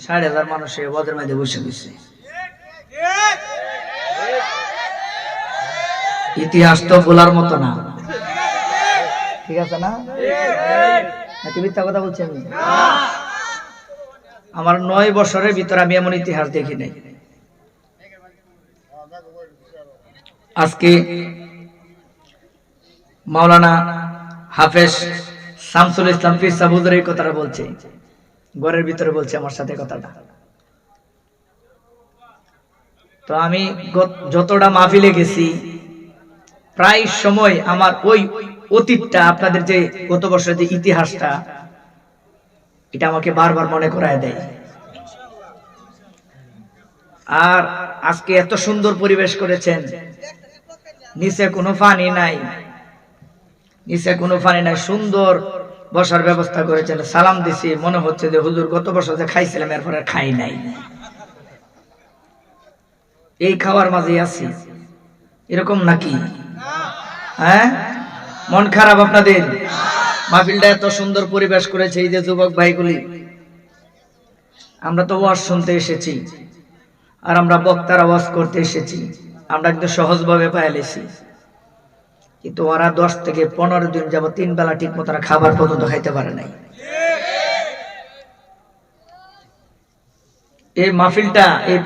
60,000 মানুষ এই ওয়াজের মধ্যে বসে গেছে। ইতিহাস তো বলার মতো না, ঠিক আছে না? নাকি মিথ্যা কথা বলছি আমি? আমার 9 বছরের ভিতরে আমি এমন ইতিহাস দেখি নাই। আজকে মাওলানা হাফেজ শামসুল ইসলাম পীর সাহেব হুজুর এই কথাটা বলছে, ঘরের ভিতরে বলছে আমার সাথে কথাটা। তো আমি যতটা মাহফিলে গেছি প্রায় সময় আমার ওই অতীতটা, আপনাদের যে গত বছরের যে ইতিহাসটা, এটা আমাকে বারবার মনে করায় দেয়। আর আজকে এত সুন্দর পরিবেশ করেছেন, নিচে কোনো পানি নাই, নিচে কোনো পানি নাই, সুন্দর বসার ব্যবস্থা করেছেন। সালাম দিছি, মনে হচ্ছে যে হুজুর গত বছর যে খাইছিলাম এরপরে খাই নাই, এই খাওয়ার মাঝে আছি, এরকম নাকি? হ্যাঁ, মন খারাপ আপনাদের? মাহফিলটা এত সুন্দর পরিবেশ করেছে এই যে যুবক ভাইগুলি, আমরা তো ওয়াজ শুনতে এসেছি আর আমরা বক্তার আওয়াজ করতে এসেছি, আমরা কিন্তু সহজভাবে পাইলেছি। কিন্তু ওরা 10 থেকে 15 দিন যাবত 3 বেলা ঠিক মতো খাবার পর্যন্ত খাইতে পারে নাই। এই মাহফিলটা এই